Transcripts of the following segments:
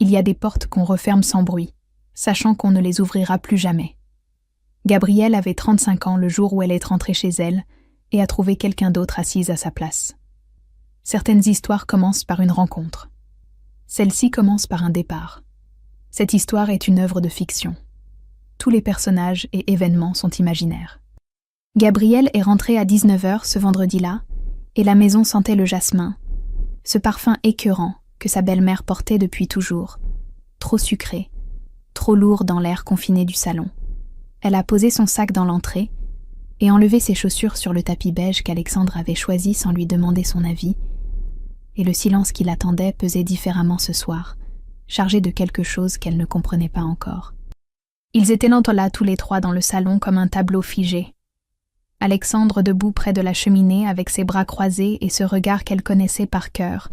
Il y a des portes qu'on referme sans bruit, sachant qu'on ne les ouvrira plus jamais. Gabrielle avait 35 ans le jour où elle est rentrée chez elle et a trouvé quelqu'un d'autre assise à sa place. Certaines histoires commencent par une rencontre. Celle-ci commence par un départ. Cette histoire est une œuvre de fiction. Tous les personnages et événements sont imaginaires. Gabrielle est rentrée à 19h ce vendredi-là, et la maison sentait le jasmin, ce parfum écœurant que sa belle-mère portait depuis toujours, trop sucré, trop lourd dans l'air confiné du salon. Elle a posé son sac dans l'entrée et enlevé ses chaussures sur le tapis beige qu'Alexandre avait choisi sans lui demander son avis, et le silence qui l'attendait pesait différemment ce soir, chargé de quelque chose qu'elle ne comprenait pas encore. Ils étaient là tous les trois dans le salon comme un tableau figé. Alexandre debout près de la cheminée avec ses bras croisés et ce regard qu'elle connaissait par cœur,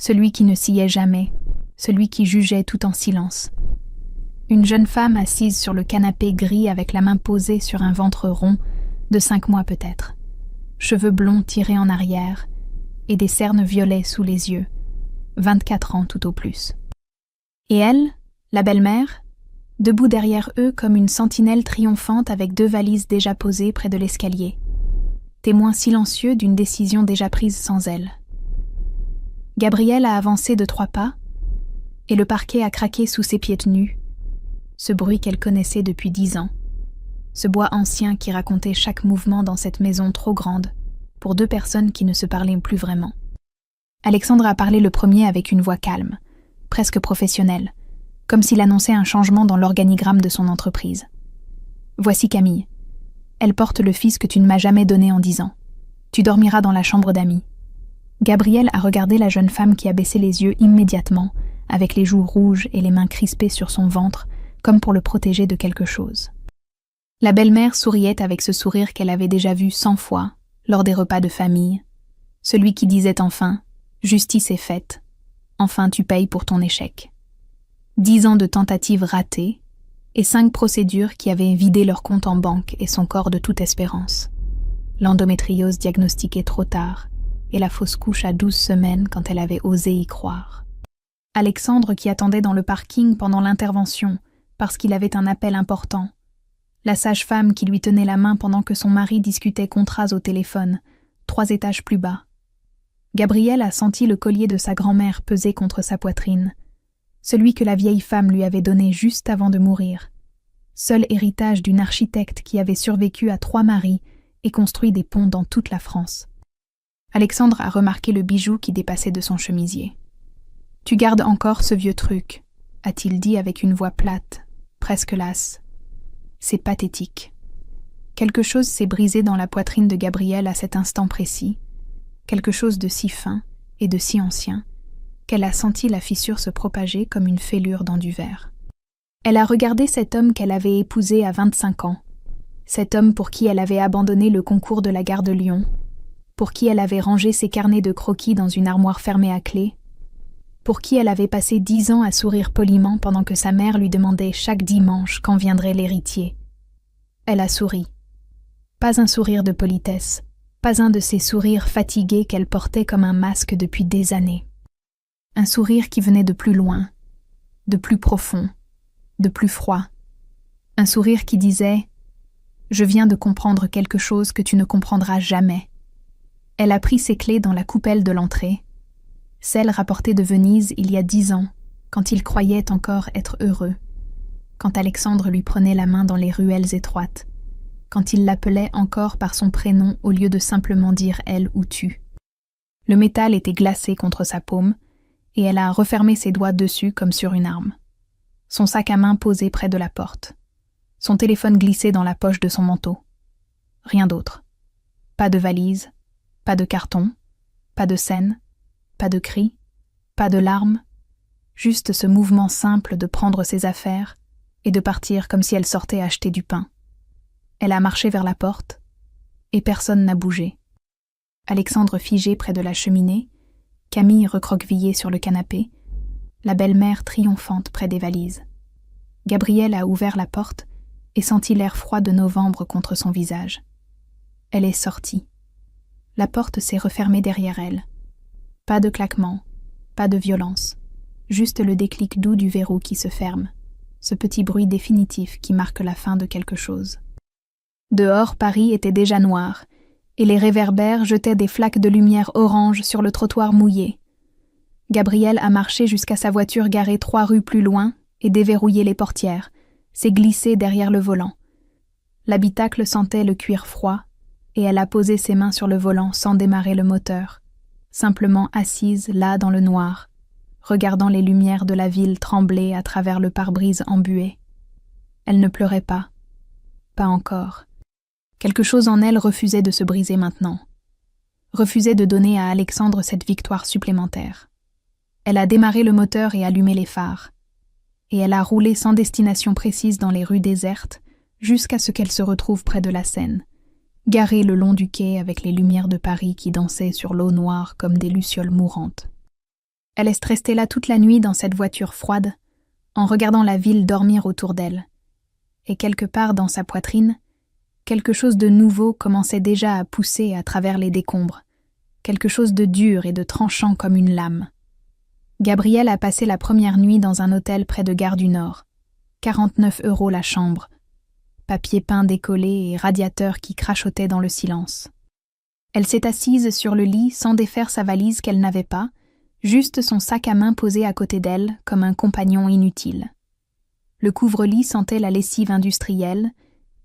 celui qui ne sciait jamais, celui qui jugeait tout en silence. Une jeune femme assise sur le canapé gris avec la main posée sur un ventre rond, de 5 mois peut-être, cheveux blonds tirés en arrière et des cernes violets sous les yeux, 24 ans tout au plus. Et elle, la belle-mère, debout derrière eux comme une sentinelle triomphante avec 2 valises déjà posées près de l'escalier, témoin silencieux d'une décision déjà prise sans elle. Gabrielle a avancé de 3 pas, et le parquet a craqué sous ses pieds nus, ce bruit qu'elle connaissait depuis 10 ans, ce bois ancien qui racontait chaque mouvement dans cette maison trop grande pour 2 personnes qui ne se parlaient plus vraiment. Alexandre a parlé le premier avec une voix calme, presque professionnelle, comme s'il annonçait un changement dans l'organigramme de son entreprise. « Voici Camille. Elle porte le fils que tu ne m'as jamais donné en 10 ans. Tu dormiras dans la chambre d'amis. » Gabrielle a regardé la jeune femme qui a baissé les yeux immédiatement, avec les joues rouges et les mains crispées sur son ventre, comme pour le protéger de quelque chose. La belle-mère souriait avec ce sourire qu'elle avait déjà vu 100 fois, lors des repas de famille, celui qui disait enfin « Justice est faite, enfin tu payes pour ton échec ». 10 ans de tentatives ratées et 5 procédures qui avaient vidé leur compte en banque et son corps de toute espérance. L'endométriose diagnostiquée trop tard et la fausse couche à 12 semaines quand elle avait osé y croire. Alexandre qui attendait dans le parking pendant l'intervention parce qu'il avait un appel important. La sage-femme qui lui tenait la main pendant que son mari discutait contrats au téléphone, 3 étages plus bas. Gabrielle a senti le collier de sa grand-mère peser contre sa poitrine, celui que la vieille femme lui avait donné juste avant de mourir, seul héritage d'une architecte qui avait survécu à 3 maris et construit des ponts dans toute la France. Alexandre a remarqué le bijou qui dépassait de son chemisier. « Tu gardes encore ce vieux truc », a-t-il dit avec une voix plate, presque lasse. C'est pathétique. Quelque chose s'est brisé dans la poitrine de Gabrielle à cet instant précis, quelque chose de si fin et de si ancien, qu'elle a senti la fissure se propager comme une fêlure dans du verre. Elle a regardé cet homme qu'elle avait épousé à 25 ans, cet homme pour qui elle avait abandonné le concours de la gare de Lyon, pour qui elle avait rangé ses carnets de croquis dans une armoire fermée à clé, pour qui elle avait passé 10 ans à sourire poliment pendant que sa mère lui demandait chaque dimanche quand viendrait l'héritier. Elle a souri. Pas un sourire de politesse, pas un de ces sourires fatigués qu'elle portait comme un masque depuis des années. Un sourire qui venait de plus loin, de plus profond, de plus froid. Un sourire qui disait « Je viens de comprendre quelque chose que tu ne comprendras jamais. » Elle a pris ses clés dans la coupelle de l'entrée, celle rapportée de Venise il y a 10 ans, quand il croyait encore être heureux, quand Alexandre lui prenait la main dans les ruelles étroites, quand il l'appelait encore par son prénom au lieu de simplement dire « elle » ou « tu ». Le métal était glacé contre sa paume, et elle a refermé ses doigts dessus comme sur une arme. Son sac à main posé près de la porte. Son téléphone glissé dans la poche de son manteau. Rien d'autre. Pas de valise, pas de carton, pas de scène, pas de cris, pas de larmes, juste ce mouvement simple de prendre ses affaires et de partir comme si elle sortait acheter du pain. Elle a marché vers la porte, et personne n'a bougé. Alexandre figé près de la cheminée, Camille recroquevillée sur le canapé, la belle-mère triomphante près des valises. Gabrielle a ouvert la porte et senti l'air froid de novembre contre son visage. Elle est sortie. La porte s'est refermée derrière elle. Pas de claquement, pas de violence, juste le déclic doux du verrou qui se ferme, ce petit bruit définitif qui marque la fin de quelque chose. Dehors, Paris était déjà noir, et les réverbères jetaient des flaques de lumière orange sur le trottoir mouillé. Gabriel a marché jusqu'à sa voiture garée 3 rues plus loin et déverrouillé les portières, s'est glissée derrière le volant. L'habitacle sentait le cuir froid, et elle a posé ses mains sur le volant sans démarrer le moteur, simplement assise là dans le noir, regardant les lumières de la ville trembler à travers le pare-brise embué. Elle ne pleurait pas. Pas encore. Quelque chose en elle refusait de se briser maintenant. Refusait de donner à Alexandre cette victoire supplémentaire. Elle a démarré le moteur et allumé les phares. Et elle a roulé sans destination précise dans les rues désertes jusqu'à ce qu'elle se retrouve près de la Seine, garée le long du quai avec les lumières de Paris qui dansaient sur l'eau noire comme des lucioles mourantes. Elle est restée là toute la nuit dans cette voiture froide, en regardant la ville dormir autour d'elle. Et quelque part dans sa poitrine, quelque chose de nouveau commençait déjà à pousser à travers les décombres, quelque chose de dur et de tranchant comme une lame. Gabriel a passé la première nuit dans un hôtel près de Gare du Nord. 49 € la chambre. Papier peint décollé et radiateur qui crachotaient dans le silence. Elle s'est assise sur le lit sans défaire sa valise qu'elle n'avait pas, juste son sac à main posé à côté d'elle comme un compagnon inutile. Le couvre-lit sentait la lessive industrielle,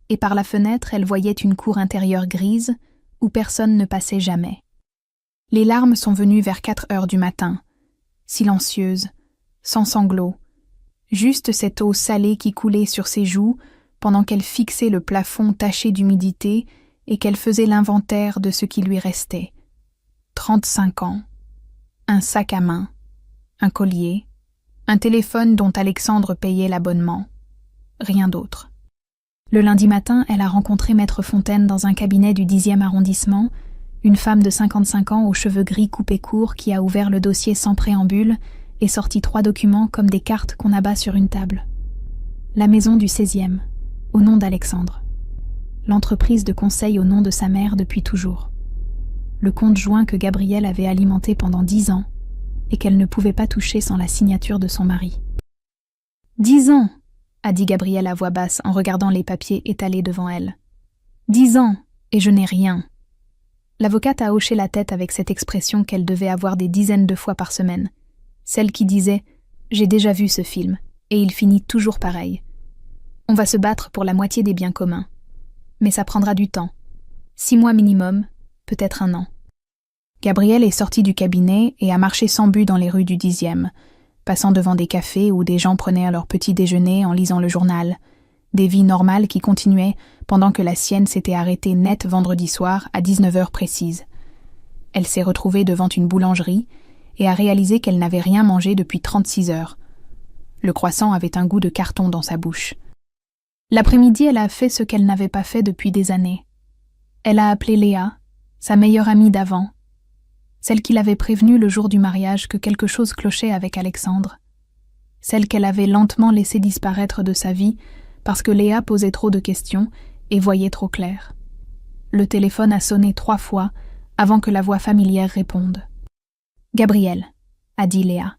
et par la fenêtre elle voyait une cour intérieure grise où personne ne passait jamais. Les larmes sont venues vers 4 heures du matin, silencieuses, sans sanglots, juste cette eau salée qui coulait sur ses joues pendant qu'elle fixait le plafond taché d'humidité et qu'elle faisait l'inventaire de ce qui lui restait. 35 ans, un sac à main, un collier, un téléphone dont Alexandre payait l'abonnement. Rien d'autre. Le lundi matin, elle a rencontré Maître Fontaine dans un cabinet du 10e arrondissement, une femme de 55 ans aux cheveux gris coupés courts qui a ouvert le dossier sans préambule et sorti 3 documents comme des cartes qu'on abat sur une table. La maison du 16e, au nom d'Alexandre. L'entreprise de conseil au nom de sa mère depuis toujours. Le compte joint que Gabriel avait alimenté pendant 10 ans et qu'elle ne pouvait pas toucher sans la signature de son mari. 10 ans, a dit Gabriel à voix basse en regardant les papiers étalés devant elle. 10 ans, et je n'ai rien. L'avocate a hoché la tête avec cette expression qu'elle devait avoir des dizaines de fois par semaine. Celle qui disait « J'ai déjà vu ce film, et il finit toujours pareil. On va se battre pour la moitié des biens communs. Mais ça prendra du temps. 6 mois minimum, peut-être 1 an. » Gabriel est sorti du cabinet et a marché sans but dans les rues du 10e, passant devant des cafés où des gens prenaient leur petit déjeuner en lisant le journal, des vies normales qui continuaient pendant que la sienne s'était arrêtée net vendredi soir à 19h précise. Elle s'est retrouvée devant une boulangerie et a réalisé qu'elle n'avait rien mangé depuis 36 heures. Le croissant avait un goût de carton dans sa bouche. L'après-midi, elle a fait ce qu'elle n'avait pas fait depuis des années. Elle a appelé Léa, sa meilleure amie d'avant, celle qui l'avait prévenue le jour du mariage que quelque chose clochait avec Alexandre, celle qu'elle avait lentement laissée disparaître de sa vie parce que Léa posait trop de questions et voyait trop clair. Le téléphone a sonné 3 fois avant que la voix familière réponde. « Gabriel », a dit Léa.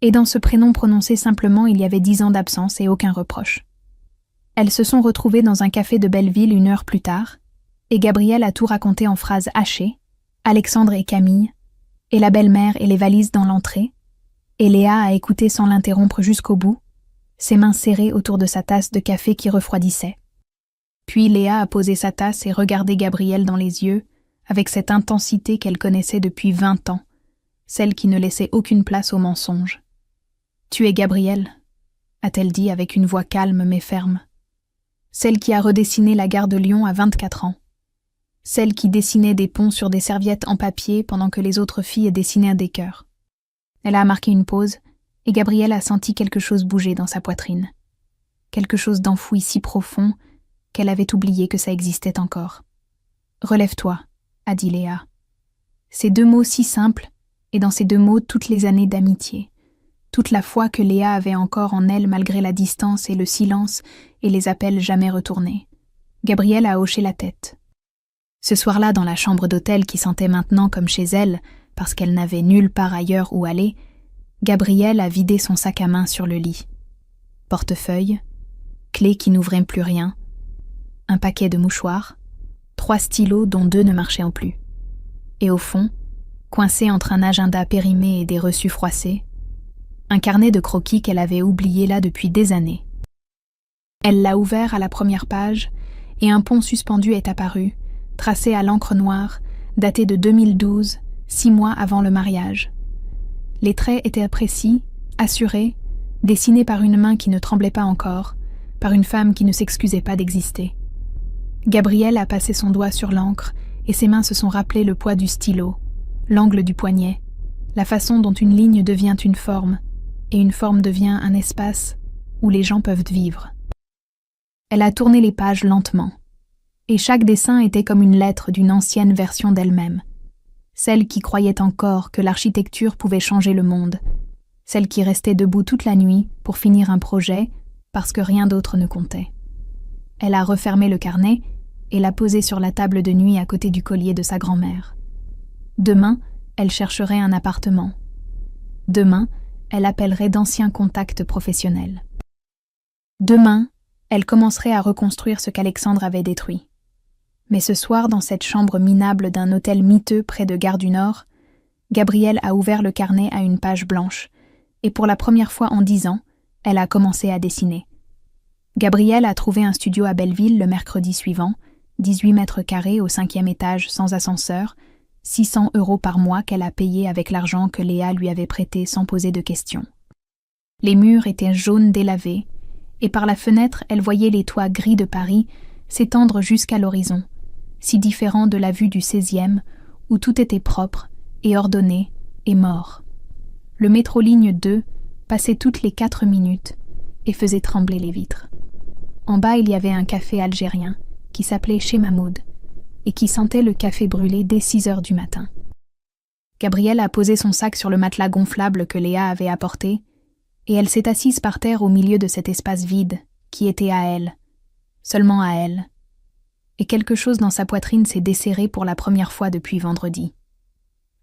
Et dans ce prénom prononcé simplement, il y avait 10 ans d'absence et aucun reproche. Elles se sont retrouvées dans un café de Belleville 1 heure plus tard, et Gabriel a tout raconté en phrases hachées, Alexandre et Camille, et la belle-mère et les valises dans l'entrée, et Léa a écouté sans l'interrompre jusqu'au bout, ses mains serrées autour de sa tasse de café qui refroidissait. Puis Léa a posé sa tasse et regardé Gabriel dans les yeux, avec cette intensité qu'elle connaissait depuis 20 ans, celle qui ne laissait aucune place au mensonge. « Tu es Gabriel », a-t-elle dit avec une voix calme mais ferme. Celle qui a redessiné la gare de Lyon à 24 ans. Celle qui dessinait des ponts sur des serviettes en papier pendant que les autres filles dessinaient des cœurs. Elle a marqué une pause, et Gabriel a senti quelque chose bouger dans sa poitrine. Quelque chose d'enfoui si profond qu'elle avait oublié que ça existait encore. « Relève-toi », a dit Léa. Ces 2 mots si simples, et dans ces 2 mots toutes les années d'amitié. Toute la foi que Léa avait encore en elle malgré la distance et le silence et les appels jamais retournés. Gabriel a hoché la tête. Ce soir-là, dans la chambre d'hôtel qui sentait maintenant comme chez elle, parce qu'elle n'avait nulle part ailleurs où aller, Gabrielle a vidé son sac à main sur le lit. Portefeuille, clé qui n'ouvrait plus rien, un paquet de mouchoirs, 3 stylos dont 2 ne marchaient plus. Et au fond, coincé entre un agenda périmé et des reçus froissés, un carnet de croquis qu'elle avait oublié là depuis des années. Elle l'a ouvert à la première page et un pont suspendu est apparu, tracé à l'encre noire, daté de 2012, 6 mois avant le mariage. Les traits étaient précis, assurés, dessinés par une main qui ne tremblait pas encore, par une femme qui ne s'excusait pas d'exister. Gabrielle a passé son doigt sur l'encre et ses mains se sont rappelé le poids du stylo, l'angle du poignet, la façon dont une ligne devient une forme, et une forme devient un espace où les gens peuvent vivre. Elle a tourné les pages lentement, et chaque dessin était comme une lettre d'une ancienne version d'elle-même, celle qui croyait encore que l'architecture pouvait changer le monde, celle qui restait debout toute la nuit pour finir un projet parce que rien d'autre ne comptait. Elle a refermé le carnet et l'a posé sur la table de nuit à côté du collier de sa grand-mère. Demain, elle chercherait un appartement. Demain, elle appellerait d'anciens contacts professionnels. Demain, elle commencerait à reconstruire ce qu'Alexandre avait détruit. Mais ce soir, dans cette chambre minable d'un hôtel miteux près de Gare du Nord, Gabrielle a ouvert le carnet à une page blanche, et pour la première fois en 10 ans, elle a commencé à dessiner. Gabrielle a trouvé un studio à Belleville le mercredi suivant, 18 mètres carrés au 5e étage sans ascenseur, 600 € par mois qu'elle a payé avec l'argent que Léa lui avait prêté sans poser de questions. Les murs étaient jaunes délavés, et par la fenêtre, elle voyait les toits gris de Paris s'étendre jusqu'à l'horizon, si différent de la vue du 16e, où tout était propre et ordonné et mort. Le métro ligne 2 passait toutes les 4 minutes et faisait trembler les vitres. En bas, il y avait un café algérien qui s'appelait Chez Mahmoud et qui sentait le café brûlé dès 6 heures du matin. Gabrielle a posé son sac sur le matelas gonflable que Léa avait apporté et elle s'est assise par terre au milieu de cet espace vide qui était à elle, seulement à elle. Et quelque chose dans sa poitrine s'est desserré pour la première fois depuis vendredi.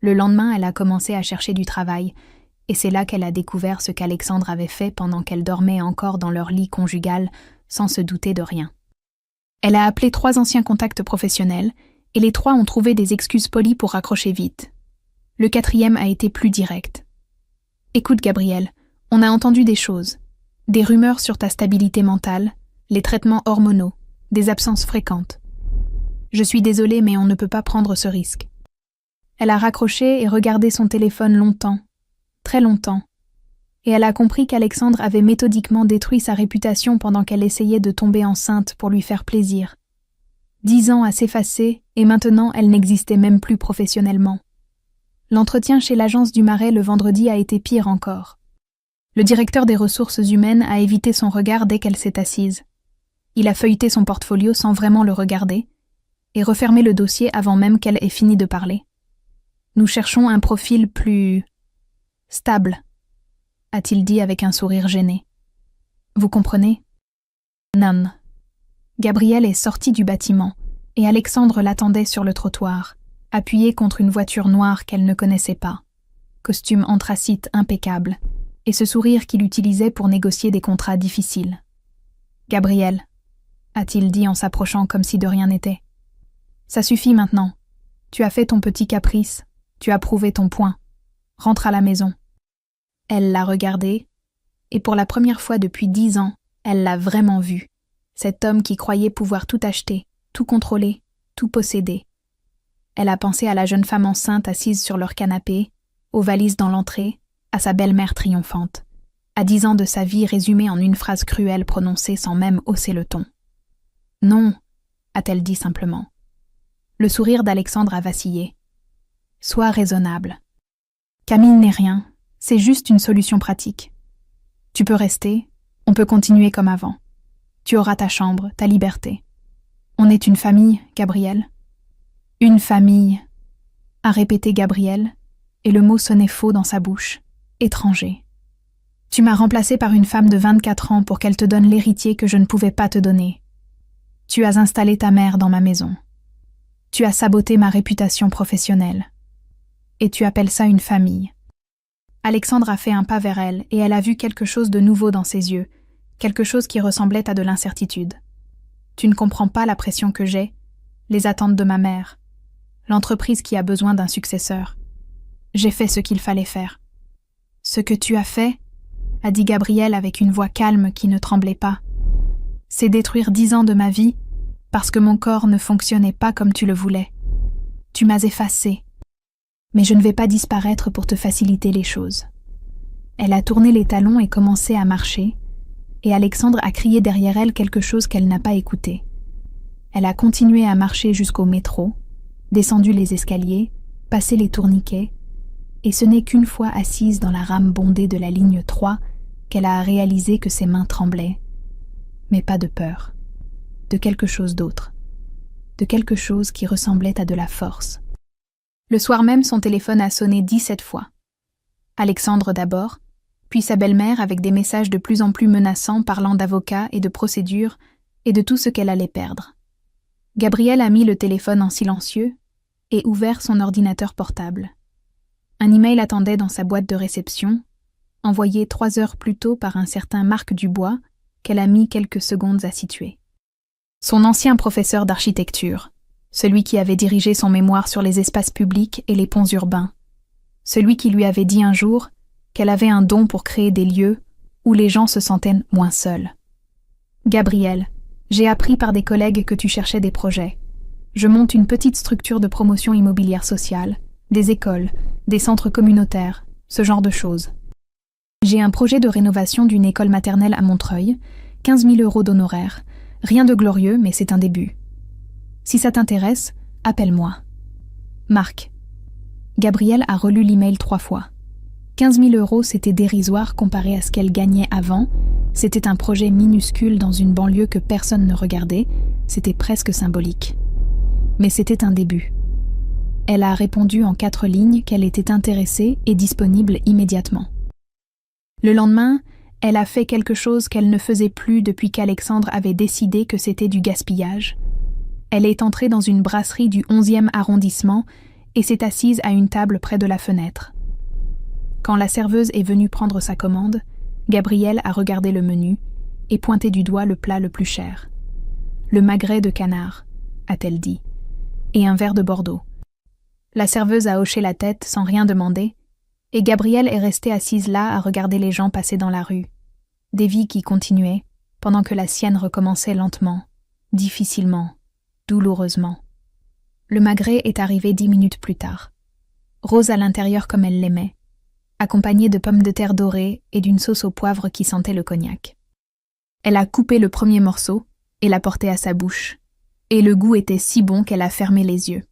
Le lendemain, elle a commencé à chercher du travail, et c'est là qu'elle a découvert ce qu'Alexandre avait fait pendant qu'elle dormait encore dans leur lit conjugal, sans se douter de rien. Elle a appelé 3 anciens contacts professionnels, et les 3 ont trouvé des excuses polies pour raccrocher vite. Le 4e a été plus direct. « Écoute, Gabrielle, on a entendu des choses, des rumeurs sur ta stabilité mentale, les traitements hormonaux, des absences fréquentes. Je suis désolée, mais on ne peut pas prendre ce risque. » Elle a raccroché et regardé son téléphone longtemps, très longtemps, et elle a compris qu'Alexandre avait méthodiquement détruit sa réputation pendant qu'elle essayait de tomber enceinte pour lui faire plaisir. 10 ans à s'effacer, et maintenant elle n'existait même plus professionnellement. L'entretien chez l'agence du Marais le vendredi a été pire encore. Le directeur des ressources humaines a évité son regard dès qu'elle s'est assise. Il a feuilleté son portfolio sans vraiment le regarder, et refermé le dossier avant même qu'elle ait fini de parler. « Nous cherchons un profil plus stable », a-t-il dit avec un sourire gêné. « Vous comprenez ? » Non. Gabrielle est sortie du bâtiment, et Alexandre l'attendait sur le trottoir, appuyé contre une voiture noire qu'elle ne connaissait pas, costume anthracite impeccable, et ce sourire qu'il utilisait pour négocier des contrats difficiles. « Gabrielle, » a-t-il dit en s'approchant comme si de rien n'était. « Ça suffit maintenant. Tu as fait ton petit caprice, tu as prouvé ton point. Rentre à la maison. » Elle l'a regardé, et pour la première fois depuis 10 ans, elle l'a vraiment vu, cet homme qui croyait pouvoir tout acheter, tout contrôler, tout posséder. Elle a pensé à la jeune femme enceinte assise sur leur canapé, aux valises dans l'entrée, à sa belle-mère triomphante, à 10 ans de sa vie résumée en une phrase cruelle prononcée sans même hausser le ton. « Non », a-t-elle dit simplement. Le sourire d'Alexandre a vacillé. « Sois raisonnable. Camille n'est rien, c'est juste une solution pratique. Tu peux rester, on peut continuer comme avant. Tu auras ta chambre, ta liberté. On est une famille, Gabrielle. » « Une famille », a répété Gabrielle, et le mot sonnait faux dans sa bouche. Étranger. Tu m'as remplacée par une femme de 24 ans pour qu'elle te donne l'héritier que je ne pouvais pas te donner. Tu as installé ta mère dans ma maison. Tu as saboté ma réputation professionnelle. Et tu appelles ça une famille. Alexandre a fait un pas vers elle et elle a vu quelque chose de nouveau dans ses yeux, quelque chose qui ressemblait à de l'incertitude. Tu ne comprends pas la pression que j'ai, les attentes de ma mère, l'entreprise qui a besoin d'un successeur. J'ai fait ce qu'il fallait faire. Ce que tu as fait, a dit Gabriel avec une voix calme qui ne tremblait pas, c'est détruire 10 ans de ma vie parce que mon corps ne fonctionnait pas comme tu le voulais. Tu m'as effacé. Mais je ne vais pas disparaître pour te faciliter les choses. Elle a tourné les talons et commencé à marcher, et Alexandre a crié derrière elle quelque chose qu'elle n'a pas écouté. Elle a continué à marcher jusqu'au métro, descendu les escaliers, passé les tourniquets, et ce n'est qu'une fois assise dans la rame bondée de la ligne 3 qu'elle a réalisé que ses mains tremblaient. Mais pas de peur, de quelque chose d'autre, de quelque chose qui ressemblait à de la force. Le soir même, son téléphone a sonné 17 fois. Alexandre d'abord, puis sa belle-mère avec des messages de plus en plus menaçants parlant d'avocats et de procédures et de tout ce qu'elle allait perdre. Gabriel a mis le téléphone en silencieux et ouvert son ordinateur portable. Un email attendait dans sa boîte de réception, envoyé 3 heures plus tôt par un certain Marc Dubois, qu'elle a mis quelques secondes à situer. Son ancien professeur d'architecture, celui qui avait dirigé son mémoire sur les espaces publics et les ponts urbains, celui qui lui avait dit un jour qu'elle avait un don pour créer des lieux où les gens se sentaient moins seuls. Gabriel, j'ai appris par des collègues que tu cherchais des projets. Je monte une petite structure de promotion immobilière sociale, des écoles, des centres communautaires, ce genre de choses. J'ai un projet de rénovation d'une école maternelle à Montreuil, 15 000 € d'honoraires. Rien de glorieux, mais c'est un début. Si ça t'intéresse, appelle-moi. Marc. Gabriel a relu l'email 3 fois. 15 000 €, c'était dérisoire comparé à ce qu'elle gagnait avant. C'était un projet minuscule dans une banlieue que personne ne regardait. C'était presque symbolique. Mais c'était un début. Elle a répondu en 4 lignes qu'elle était intéressée et disponible immédiatement. Le lendemain, elle a fait quelque chose qu'elle ne faisait plus depuis qu'Alexandre avait décidé que c'était du gaspillage. Elle est entrée dans une brasserie du 11e arrondissement et s'est assise à une table près de la fenêtre. Quand la serveuse est venue prendre sa commande, Gabriel a regardé le menu et pointé du doigt le plat le plus cher. Le magret de canard, a-t-elle dit, et un verre de Bordeaux. La serveuse a hoché la tête sans rien demander, et Gabriel est restée assise là à regarder les gens passer dans la rue. Des vies qui continuaient, pendant que la sienne recommençait lentement, difficilement, douloureusement. Le magret est arrivé 10 minutes plus tard. Rose à l'intérieur comme elle l'aimait, accompagnée de pommes de terre dorées et d'une sauce au poivre qui sentait le cognac. Elle a coupé le premier morceau et l'a porté à sa bouche, et le goût était si bon qu'elle a fermé les yeux.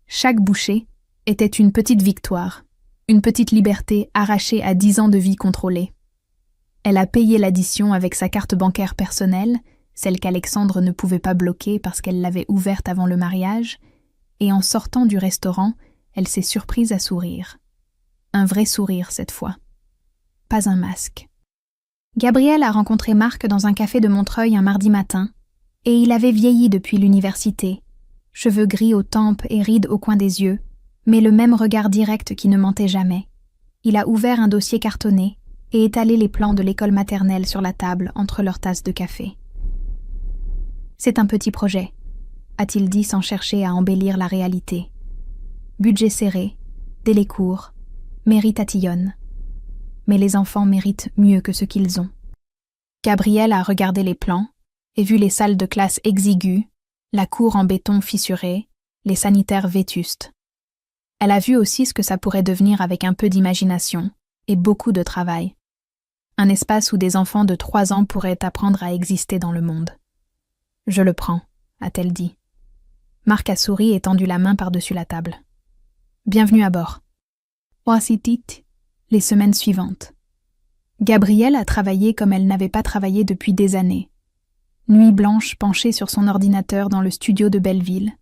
Chaque bouchée était une petite victoire, une petite liberté arrachée à 10 ans de vie contrôlée. Elle a payé l'addition avec sa carte bancaire personnelle, celle qu'Alexandre ne pouvait pas bloquer parce qu'elle l'avait ouverte avant le mariage, et en sortant du restaurant, elle s'est surprise à sourire. Un vrai sourire cette fois. Pas un masque. Gabriel a rencontré Marc dans un café de Montreuil un mardi matin, et il avait vieilli depuis l'université, cheveux gris aux tempes et rides au coin des yeux, mais le même regard direct qui ne mentait jamais. Il a ouvert un dossier cartonné et étalé les plans de l'école maternelle sur la table entre leurs tasses de café. C'est un petit projet, a-t-il dit sans chercher à embellir la réalité. Budget serré, délai court, mairie tatillonne. Mais les enfants méritent mieux que ce qu'ils ont. Gabriel a regardé les plans et vu les salles de classe exiguës, la cour en béton fissuré, les sanitaires vétustes. Elle a vu aussi ce que ça pourrait devenir avec un peu d'imagination et beaucoup de travail. Un espace où des enfants de 3 ans pourraient apprendre à exister dans le monde. « Je le prends », a-t-elle dit. Marc a souri et tendu la main par-dessus la table. « Bienvenue à bord. » Voici les semaines suivantes. Gabrielle a travaillé comme elle n'avait pas travaillé depuis des années. Nuit blanche penchée sur son ordinateur dans le studio de Belleville,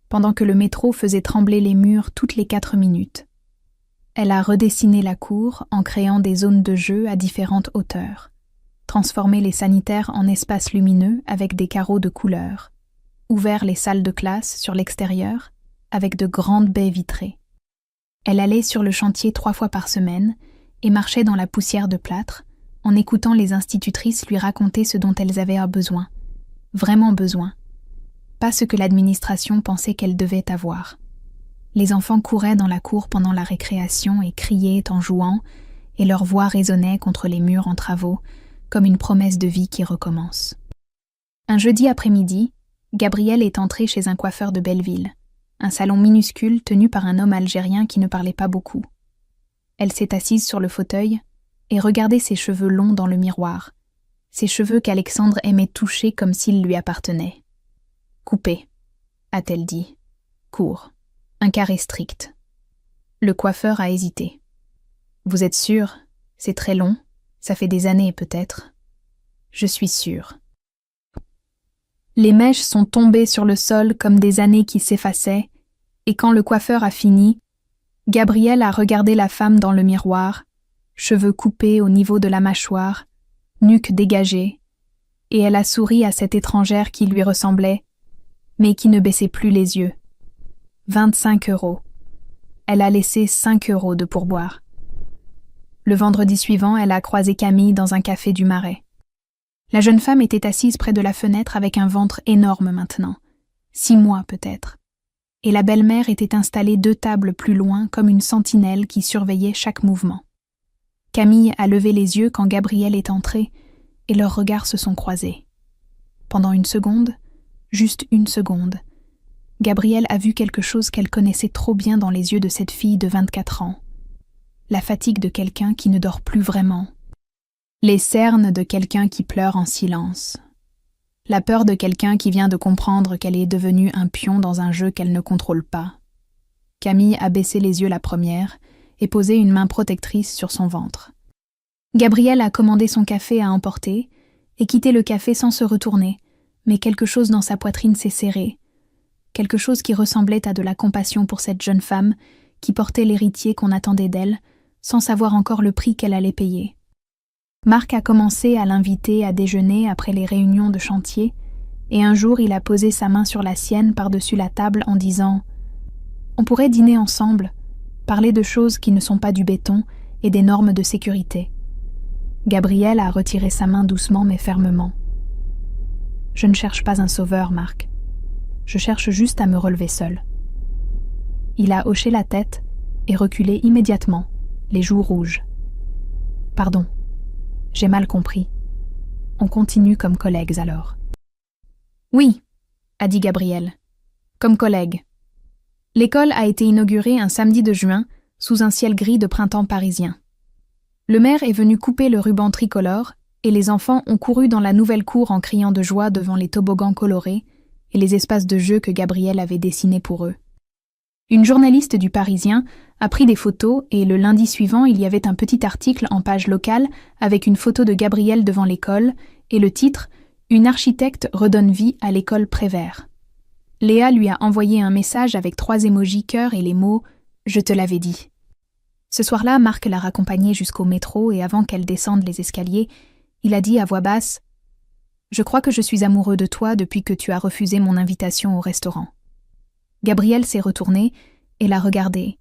pendant que le métro faisait trembler les murs toutes les 4 minutes. Elle a redessiné la cour en créant des zones de jeu à différentes hauteurs, transformé les sanitaires en espaces lumineux avec des carreaux de couleur, ouvert les salles de classe sur l'extérieur avec de grandes baies vitrées. Elle allait sur le chantier 3 fois par semaine et marchait dans la poussière de plâtre, en écoutant les institutrices lui raconter ce dont elles avaient besoin. Vraiment besoin. Pas ce que l'administration pensait qu'elles devaient avoir. Les enfants couraient dans la cour pendant la récréation et criaient en jouant, et leur voix résonnait contre les murs en travaux, comme une promesse de vie qui recommence. Un jeudi après-midi, Gabrielle est entrée chez un coiffeur de Belleville, un salon minuscule tenu par un homme algérien qui ne parlait pas beaucoup. Elle s'est assise sur le fauteuil et regardait ses cheveux longs dans le miroir, ses cheveux qu'Alexandre aimait toucher comme s'ils lui appartenaient. « Coupé », a-t-elle dit. « Court. Un carré strict. » Le coiffeur a hésité. « Vous êtes sûr? C'est très long. Ça fait des années peut-être. »« Je suis sûre. » Les mèches sont tombées sur le sol comme des années qui s'effaçaient, et quand le coiffeur a fini, Gabrielle a regardé la femme dans le miroir, cheveux coupés au niveau de la mâchoire, nuque dégagée, et elle a souri à cette étrangère qui lui ressemblait, mais qui ne baissait plus les yeux. 25 €. Elle a laissé 5 € de pourboire. Le vendredi suivant, elle a croisé Camille dans un café du Marais. La jeune femme était assise près de la fenêtre avec un ventre énorme maintenant, 6 mois peut-être, et la belle-mère était installée 2 tables plus loin comme une sentinelle qui surveillait chaque mouvement. Camille a levé les yeux quand Gabrielle est entrée, et leurs regards se sont croisés. Pendant une seconde, juste une seconde, Gabrielle a vu quelque chose qu'elle connaissait trop bien dans les yeux de cette fille de 24 ans. La fatigue de quelqu'un qui ne dort plus vraiment. Les cernes de quelqu'un qui pleure en silence. La peur de quelqu'un qui vient de comprendre qu'elle est devenue un pion dans un jeu qu'elle ne contrôle pas. Camille a baissé les yeux la première et posé une main protectrice sur son ventre. Gabrielle a commandé son café à emporter et quitté le café sans se retourner, mais quelque chose dans sa poitrine s'est serré. Quelque chose qui ressemblait à de la compassion pour cette jeune femme qui portait l'héritier qu'on attendait d'elle, sans savoir encore le prix qu'elle allait payer. Marc a commencé à l'inviter à déjeuner après les réunions de chantier, et un jour il a posé sa main sur la sienne par-dessus la table en disant « On pourrait dîner ensemble, parler de choses qui ne sont pas du béton et des normes de sécurité. » Gabrielle a retiré sa main doucement mais fermement. « Je ne cherche pas un sauveur, Marc. Je cherche juste à me relever seul. » Il a hoché la tête et reculé immédiatement, les joues rouges. « Pardon. J'ai mal compris. On continue comme collègues alors. »« Oui, » a dit Gabrielle. « Comme collègues. » L'école a été inaugurée un samedi de juin, sous un ciel gris de printemps parisien. Le maire est venu couper le ruban tricolore, et les enfants ont couru dans la nouvelle cour en criant de joie devant les toboggans colorés et les espaces de jeu que Gabrielle avait dessinés pour eux. Une journaliste du Parisien a pris des photos et le lundi suivant, il y avait un petit article en page locale avec une photo de Gabrielle devant l'école et le titre « Une architecte redonne vie à l'école Prévert ». Léa lui a envoyé un message avec 3 émojis cœur et les mots « Je te l'avais dit ». Ce soir-là, Marc l'a raccompagnée jusqu'au métro et avant qu'elle descende les escaliers, il a dit à voix basse « Je crois que je suis amoureux de toi depuis que tu as refusé mon invitation au restaurant. » Gabrielle s'est retournée et l'a regardé.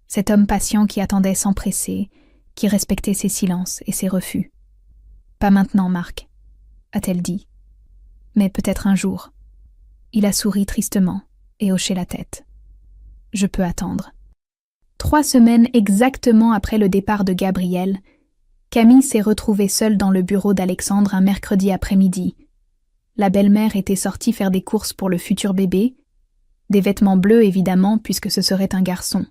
Cet homme patient qui attendait sans presser, qui respectait ses silences et ses refus. « Pas maintenant, Marc, » a-t-elle dit. « Mais peut-être un jour. » Il a souri tristement et hoché la tête. « Je peux attendre. » 3 semaines exactement après le départ de Gabrielle, Camille s'est retrouvée seule dans le bureau d'Alexandre un mercredi après-midi. La belle-mère était sortie faire des courses pour le futur bébé, des vêtements bleus évidemment puisque ce serait un garçon,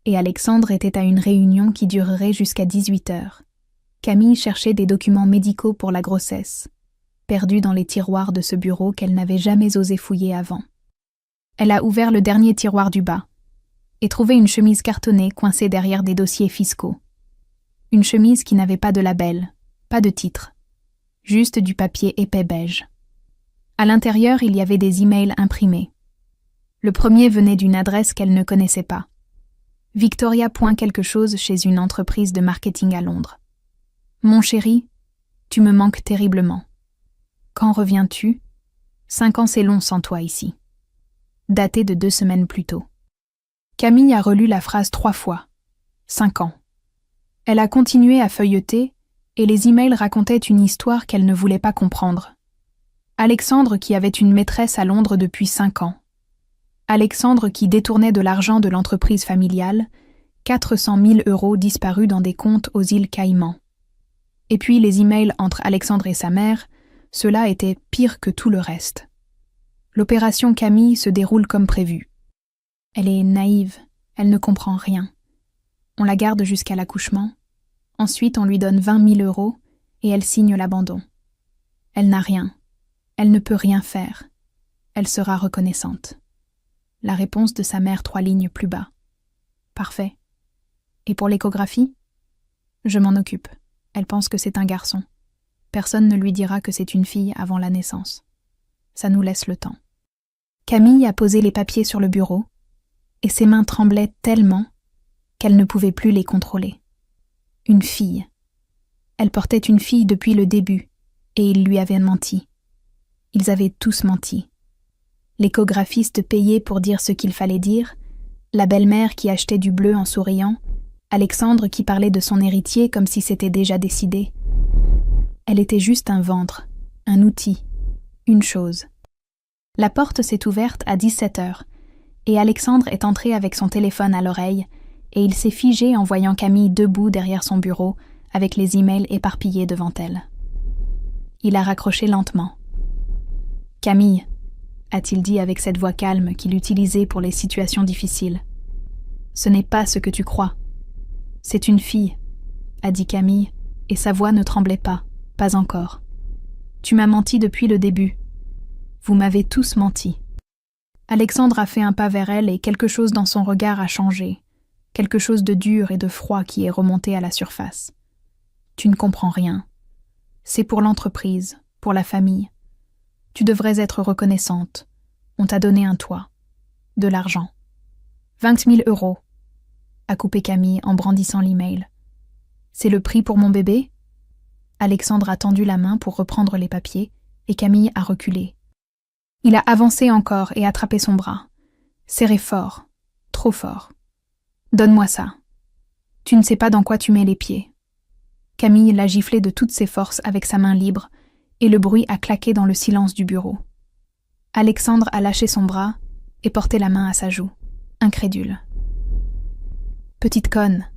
et Alexandre était à une réunion qui durerait jusqu'à 18h. Camille cherchait des documents médicaux pour la grossesse, perdus dans les tiroirs de ce bureau qu'elle n'avait jamais osé fouiller avant. Elle a ouvert le dernier tiroir du bas et trouvé une chemise cartonnée coincée derrière des dossiers fiscaux. Une chemise qui n'avait pas de label, pas de titre, juste du papier épais beige. À l'intérieur, il y avait des emails imprimés. Le premier venait d'une adresse qu'elle ne connaissait pas. Victoria point quelque chose chez une entreprise de marketing à Londres. Mon chéri, tu me manques terriblement. Quand reviens-tu? 5 ans c'est long sans toi ici. Daté de 2 semaines plus tôt. Camille a relu la phrase 3 fois. 5 ans. Elle a continué à feuilleter, et les emails racontaient une histoire qu'elle ne voulait pas comprendre. Alexandre qui avait une maîtresse à Londres depuis 5 ans. Alexandre qui détournait de l'argent de l'entreprise familiale, 400 000 € disparus dans des comptes aux îles Caïmans. Et puis les emails entre Alexandre et sa mère, cela était pire que tout le reste. L'opération Camille se déroule comme prévu. Elle est naïve, elle ne comprend rien. On la garde jusqu'à l'accouchement. Ensuite, on lui donne 20 000 € et elle signe l'abandon. Elle n'a rien. Elle ne peut rien faire. Elle sera reconnaissante. La réponse de sa mère 3 lignes plus bas. Parfait. Et pour l'échographie ? Je m'en occupe. Elle pense que c'est un garçon. Personne ne lui dira que c'est une fille avant la naissance. Ça nous laisse le temps. Camille a posé les papiers sur le bureau et ses mains tremblaient tellement qu'elle ne pouvait plus les contrôler. Une fille. Elle portait une fille depuis le début et ils lui avaient menti. Ils avaient tous menti. L'échographiste payé pour dire ce qu'il fallait dire, la belle-mère qui achetait du bleu en souriant, Alexandre qui parlait de son héritier comme si c'était déjà décidé. Elle était juste un ventre, un outil, une chose. La porte s'est ouverte à 17h, et Alexandre est entré avec son téléphone à l'oreille, et il s'est figé en voyant Camille debout derrière son bureau, avec les emails éparpillés devant elle. Il a raccroché lentement. « Camille », a-t-il dit avec cette voix calme qu'il utilisait pour les situations difficiles. « Ce n'est pas ce que tu crois. C'est une fille », a dit Camille, et sa voix ne tremblait pas encore. « Tu m'as menti depuis le début. Vous m'avez tous menti. » Alexandre a fait un pas vers elle et quelque chose dans son regard a changé, quelque chose de dur et de froid qui est remonté à la surface. « Tu ne comprends rien. C'est pour l'entreprise, pour la famille. Tu devrais être reconnaissante. On t'a donné un toit. De l'argent. 20 000 €, a coupé Camille en brandissant l'email. C'est le prix pour mon bébé ? Alexandre a tendu la main pour reprendre les papiers et Camille a reculé. Il a avancé encore et attrapé son bras. Serré fort, trop fort. Donne-moi ça. Tu ne sais pas dans quoi tu mets les pieds. Camille l'a giflé de toutes ses forces avec sa main libre et le bruit a claqué dans le silence du bureau. Alexandre a lâché son bras et porté la main à sa joue, incrédule. « Petite conne »,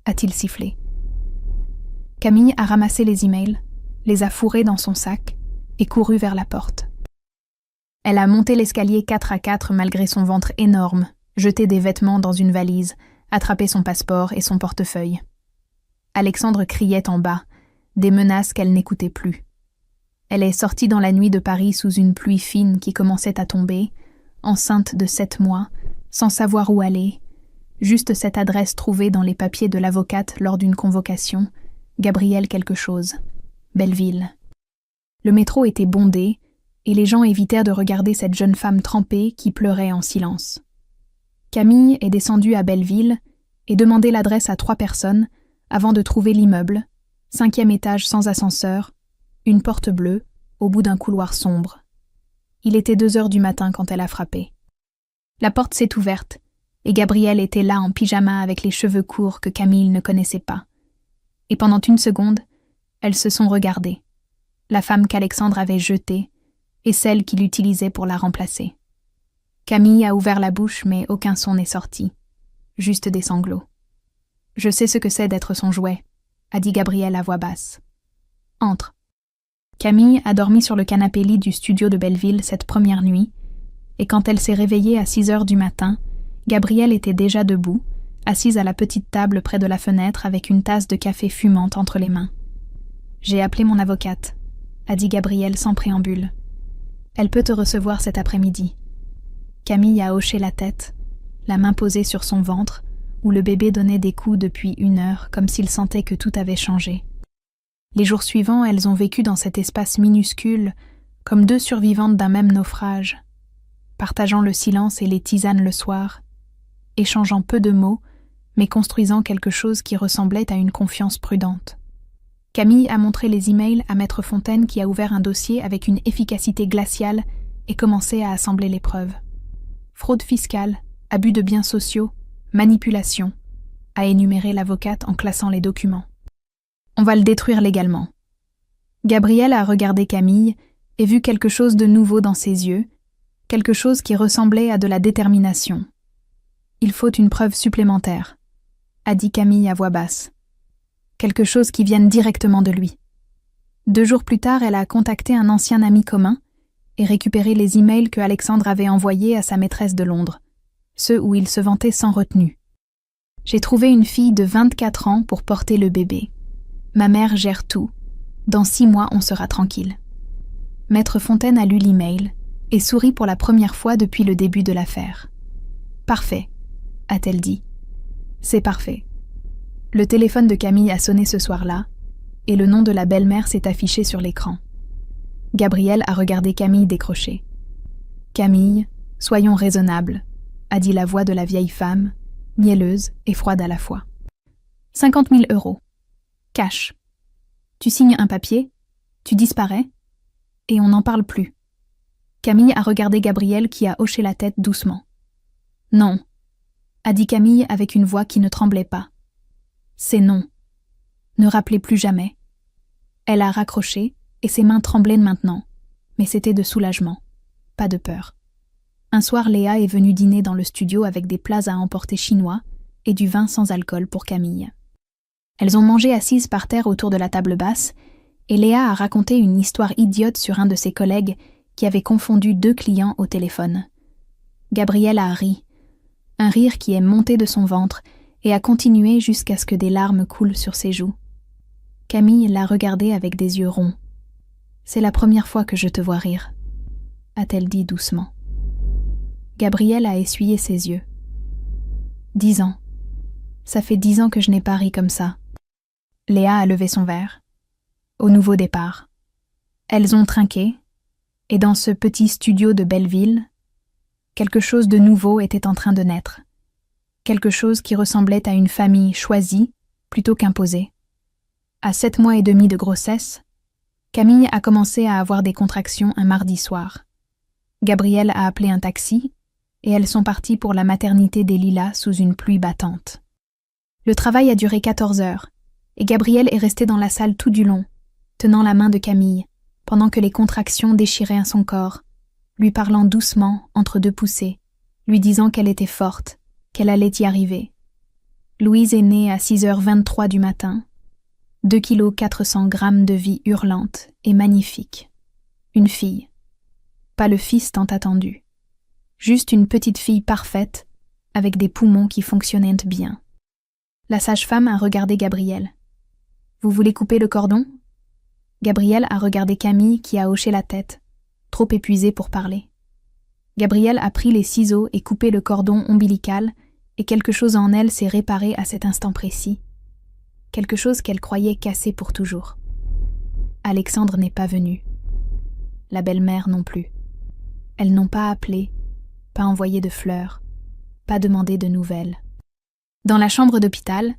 a-t-il sifflé. Camille a ramassé les emails, les a fourrés dans son sac et couru vers la porte. Elle a monté l'escalier 4 à 4 malgré son ventre énorme, jeté des vêtements dans une valise, attrapé son passeport et son portefeuille. Alexandre criait en bas, des menaces qu'elle n'écoutait plus. Elle est sortie dans la nuit de Paris sous une pluie fine qui commençait à tomber, enceinte de 7 mois, sans savoir où aller, juste cette adresse trouvée dans les papiers de l'avocate lors d'une convocation, Gabrielle quelque chose, Belleville. Le métro était bondé, et les gens évitèrent de regarder cette jeune femme trempée qui pleurait en silence. Camille est descendue à Belleville et demandé l'adresse à 3 personnes avant de trouver l'immeuble, 5e étage sans ascenseur, une porte bleue, au bout d'un couloir sombre. Il était 2h du matin quand elle a frappé. La porte s'est ouverte, et Gabrielle était là en pyjama avec les cheveux courts que Camille ne connaissait pas. Et pendant 1 seconde, elles se sont regardées, la femme qu'Alexandre avait jetée et celle qu'il utilisait pour la remplacer. Camille a ouvert la bouche, mais aucun son n'est sorti, juste des sanglots. « Je sais ce que c'est d'être son jouet », a dit Gabrielle à voix basse. « Entre. » Camille a dormi sur le canapé-lit du studio de Belleville cette première nuit, et quand elle s'est réveillée à 6h du matin, Gabrielle était déjà debout, assise à la petite table près de la fenêtre avec une tasse de café fumante entre les mains. « J'ai appelé mon avocate », a dit Gabrielle sans préambule. « Elle peut te recevoir cet après-midi. » Camille a hoché la tête, la main posée sur son ventre, où le bébé donnait des coups depuis 1 heure, comme s'il sentait que tout avait changé. Les jours suivants, elles ont vécu dans cet espace minuscule, comme 2 survivantes d'un même naufrage, partageant le silence et les tisanes le soir, échangeant peu de mots, mais construisant quelque chose qui ressemblait à une confiance prudente. Camille a montré les emails à Maître Fontaine qui a ouvert un dossier avec une efficacité glaciale et commencé à assembler les preuves. Fraude fiscale, abus de biens sociaux, manipulation. a énuméré l'avocate en classant les documents. On va le détruire légalement. Gabriel a regardé Camille et vu quelque chose de nouveau dans ses yeux, quelque chose qui ressemblait à de la détermination. Il faut une preuve supplémentaire, a dit Camille à voix basse. Quelque chose qui vienne directement de lui. 2 jours plus tard, elle a contacté un ancien ami commun et récupéré les emails que Alexandre avait envoyés à sa maîtresse de Londres, ceux où il se vantait sans retenue. J'ai trouvé une fille de 24 ans pour porter le bébé. Ma mère gère tout. Dans 6 mois, on sera tranquille. Maître Fontaine a lu l'email et sourit pour la première fois depuis le début de l'affaire. Parfait, a-t-elle dit. C'est parfait. Le téléphone de Camille a sonné ce soir-là et le nom de la belle-mère s'est affiché sur l'écran. Gabriel a regardé Camille décrocher. Camille, soyons raisonnables, a dit la voix de la vieille femme, mielleuse et froide à la fois. 50 000 €. Cash. Tu signes un papier, tu disparais, et on n'en parle plus. Camille a regardé Gabriel qui a hoché la tête doucement. Non, a dit Camille avec une voix qui ne tremblait pas. C'est non. Ne rappelez plus jamais. Elle a raccroché et ses mains tremblaient maintenant, mais c'était de soulagement, pas de peur. Un soir, Léa est venue dîner dans le studio avec des plats à emporter chinois et du vin sans alcool pour Camille. Elles ont mangé assises par terre autour de la table basse et Léa a raconté une histoire idiote sur un de ses collègues qui avait confondu 2 clients au téléphone. Gabriel a ri, un rire qui est monté de son ventre et a continué jusqu'à ce que des larmes coulent sur ses joues. Camille l'a regardé avec des yeux ronds. « C'est la première fois que je te vois rire », a-t-elle dit doucement. Gabriel a essuyé ses yeux. 10 ans. Ça fait 10 ans que je n'ai pas ri comme ça. Léa a levé son verre. Au nouveau départ. Elles ont trinqué, et dans ce petit studio de Belleville, quelque chose de nouveau était en train de naître. Quelque chose qui ressemblait à une famille choisie plutôt qu'imposée. À 7 mois et demi de grossesse, Camille a commencé à avoir des contractions un mardi soir. Gabriel a appelé un taxi et elles sont parties pour la maternité des Lilas sous une pluie battante. Le travail a duré 14 heures et Gabriel est resté dans la salle tout du long, tenant la main de Camille, pendant que les contractions déchiraient son corps, lui parlant doucement entre 2 poussées, lui disant qu'elle était forte, qu'elle allait y arriver. Louise est née à 6h23 du matin, 2,4 kg de vie hurlante et magnifique. Une fille. Pas le fils tant attendu. Juste une petite fille parfaite, avec des poumons qui fonctionnaient bien. La sage-femme a regardé Gabriel. « Vous voulez couper le cordon ?» Gabriel a regardé Camille qui a hoché la tête, trop épuisée pour parler. Gabriel a pris les ciseaux et coupé le cordon ombilical et quelque chose en elle s'est réparé à cet instant précis. Quelque chose qu'elle croyait cassé pour toujours. Alexandre n'est pas venu. La belle-mère non plus. Elles n'ont pas appelé, pas envoyé de fleurs, pas demandé de nouvelles. Dans la chambre d'hôpital,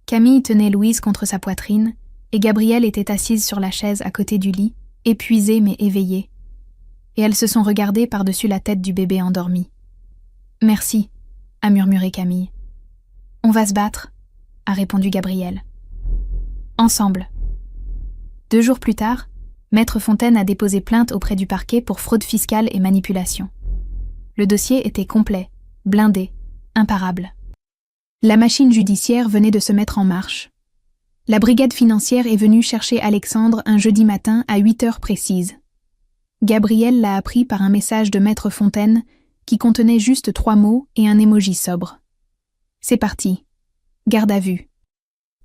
Camille tenait Louise contre sa poitrine et Gabrielle était assise sur la chaise à côté du lit, épuisée mais éveillée. Et elles se sont regardées par-dessus la tête du bébé endormi. « Merci », a murmuré Camille. « On va se battre », a répondu Gabrielle. « Ensemble. » 2 jours plus tard, Maître Fontaine a déposé plainte auprès du parquet pour fraude fiscale et manipulation. Le dossier était complet, blindé, imparable. La machine judiciaire venait de se mettre en marche. La brigade financière est venue chercher Alexandre un jeudi matin à 8 heures précises. Gabriel l'a appris par un message de Maître Fontaine qui contenait juste 3 mots et un émoji sobre. C'est parti. Garde à vue.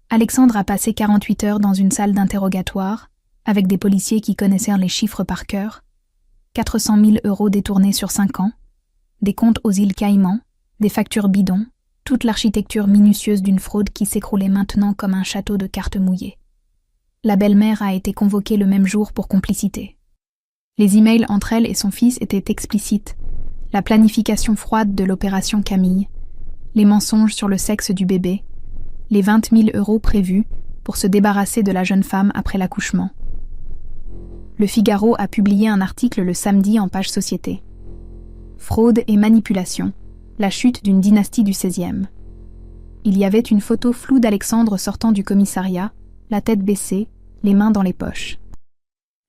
Alexandre a passé 48 heures dans une salle d'interrogatoire, avec des policiers qui connaissaient les chiffres par cœur, 400 000 € détournés sur 5 ans, des comptes aux îles Caïmans, des factures bidons, toute l'architecture minutieuse d'une fraude qui s'écroulait maintenant comme un château de cartes mouillées. La belle-mère a été convoquée le même jour pour complicité. Les emails entre elle et son fils étaient explicites, la planification froide de l'opération Camille, les mensonges sur le sexe du bébé, les 20 000 € prévus pour se débarrasser de la jeune femme après l'accouchement. Le Figaro a publié un article le samedi en page Société. Fraude et manipulation, la chute d'une dynastie du XVIe. Il y avait une photo floue d'Alexandre sortant du commissariat, la tête baissée, les mains dans les poches.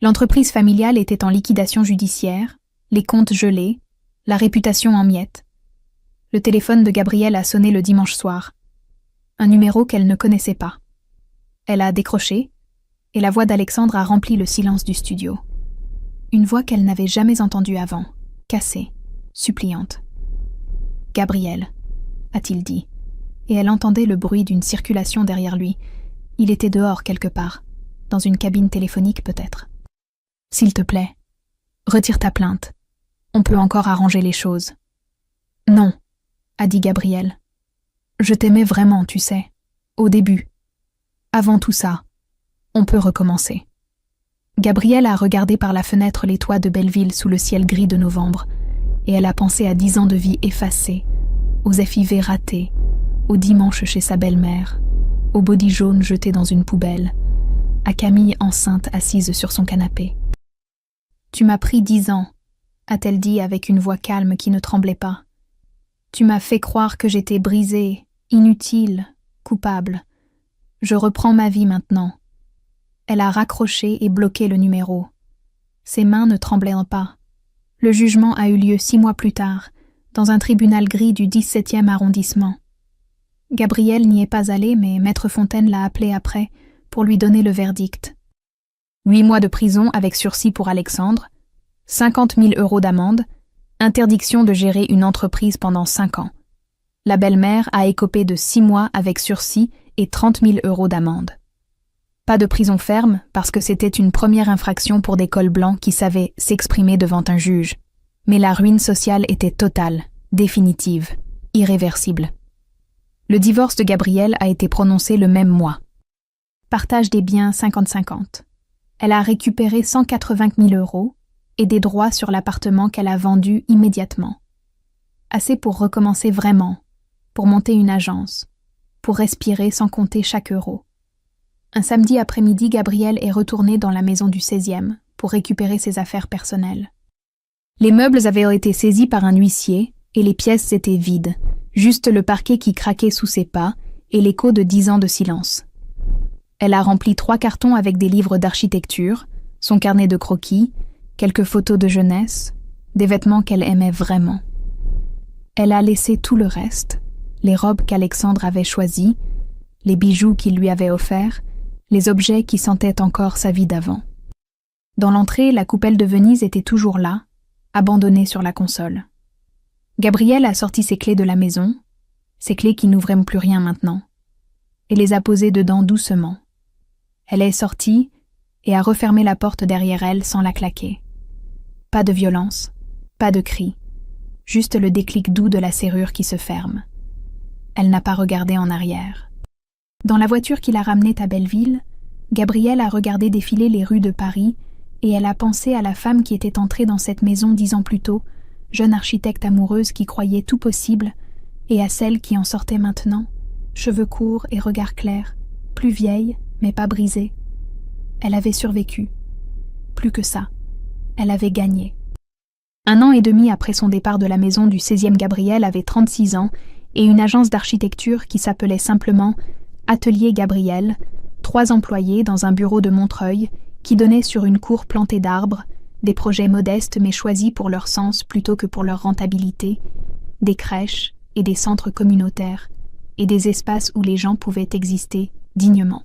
L'entreprise familiale était en liquidation judiciaire, les comptes gelés, la réputation en miettes. Le téléphone de Gabrielle a sonné le dimanche soir. Un numéro qu'elle ne connaissait pas. Elle a décroché, et la voix d'Alexandre a rempli le silence du studio. Une voix qu'elle n'avait jamais entendue avant, cassée, suppliante. « Gabrielle », a-t-il dit, et elle entendait le bruit d'une circulation derrière lui. Il était dehors quelque part, dans une cabine téléphonique peut-être. « S'il te plaît, retire ta plainte. On peut encore arranger les choses. »« Non », a dit Gabrielle. « Je t'aimais vraiment, tu sais, au début. Avant tout ça, on peut recommencer. » Gabrielle a regardé par la fenêtre les toits de Belleville sous le ciel gris de novembre, et elle a pensé à 10 ans de vie effacés, aux FIV ratés, aux dimanches chez sa belle-mère, au body jaune jeté dans une poubelle, à Camille enceinte assise sur son canapé. « Tu m'as pris 10 ans, a-t-elle dit avec une voix calme qui ne tremblait pas. Tu m'as fait croire que j'étais brisée, inutile, coupable. Je reprends ma vie maintenant. » Elle a raccroché et bloqué le numéro. Ses mains ne tremblaient pas. Le jugement a eu lieu 6 mois plus tard, dans un tribunal gris du 17e arrondissement. Gabrielle n'y est pas allée, mais Maître Fontaine l'a appelée après pour lui donner le verdict. 8 mois de prison avec sursis pour Alexandre, 50 000 € d'amende, interdiction de gérer une entreprise pendant 5 ans. La belle-mère a écopé de 6 mois avec sursis et 30 000 € d'amende. Pas de prison ferme parce que c'était une première infraction pour des cols blancs qui savaient s'exprimer devant un juge. Mais la ruine sociale était totale, définitive, irréversible. Le divorce de Gabrielle a été prononcé le même mois. Partage des biens 50-50. Elle a récupéré 180 000 € et des droits sur l'appartement qu'elle a vendu immédiatement. Assez pour recommencer vraiment, pour monter une agence, pour respirer sans compter chaque euro. Un samedi après-midi, Gabrielle est retournée dans la maison du 16e pour récupérer ses affaires personnelles. Les meubles avaient été saisis par un huissier et les pièces étaient vides, juste le parquet qui craquait sous ses pas et l'écho de 10 ans de silence. Elle a rempli 3 cartons avec des livres d'architecture, son carnet de croquis, quelques photos de jeunesse, des vêtements qu'elle aimait vraiment. Elle a laissé tout le reste, les robes qu'Alexandre avait choisies, les bijoux qu'il lui avait offerts, les objets qui sentaient encore sa vie d'avant. Dans l'entrée, la coupelle de Venise était toujours là, abandonnée sur la console. Gabrielle a sorti ses clés de la maison, ses clés qui n'ouvraient plus rien maintenant, et les a posées dedans doucement. Elle est sortie et a refermé la porte derrière elle sans la claquer. Pas de violence, pas de cris, juste le déclic doux de la serrure qui se ferme. Elle n'a pas regardé en arrière. Dans la voiture qui la ramenait à Belleville, Gabrielle a regardé défiler les rues de Paris et elle a pensé à la femme qui était entrée dans cette maison 10 ans plus tôt, jeune architecte amoureuse qui croyait tout possible, et à celle qui en sortait maintenant, cheveux courts et regard clair, plus vieille mais pas brisée. Elle avait survécu. Plus que ça, elle avait gagné. 1 an et demi après son départ de la maison du 16e, Gabrielle avait 36 ans et une agence d'architecture qui s'appelait simplement Atelier Gabrielle, 3 employés dans un bureau de Montreuil qui donnait sur une cour plantée d'arbres, des projets modestes mais choisis pour leur sens plutôt que pour leur rentabilité, des crèches et des centres communautaires, et des espaces où les gens pouvaient exister dignement.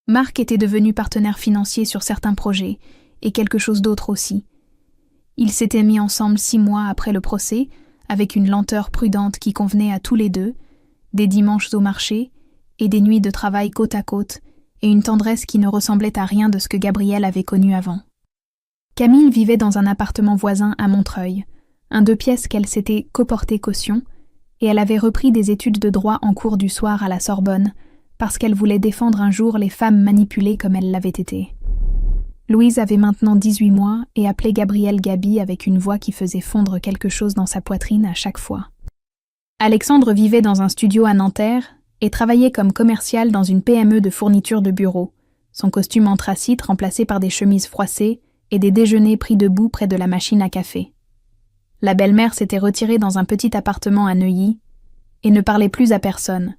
Marc était devenu partenaire financier sur certains projets, et quelque chose d'autre aussi. Ils s'étaient mis ensemble 6 mois après le procès, avec une lenteur prudente qui convenait à tous les deux, des dimanches au marché, et des nuits de travail côte à côte, et une tendresse qui ne ressemblait à rien de ce que Gabrielle avait connu avant. Camille vivait dans un appartement voisin à Montreuil, un 2 pièces qu'elle s'était coporté caution, et elle avait repris des études de droit en cours du soir à la Sorbonne, parce qu'elle voulait défendre un jour les femmes manipulées comme elle l'avait été. Louise avait maintenant 18 mois et appelait Gabrielle Gaby avec une voix qui faisait fondre quelque chose dans sa poitrine à chaque fois. Alexandre vivait dans un studio à Nanterre et travaillait comme commercial dans une PME de fourniture de bureau, son costume anthracite remplacé par des chemises froissées et des déjeuners pris debout près de la machine à café. La belle-mère s'était retirée dans un petit appartement à Neuilly, et ne parlait plus à personne,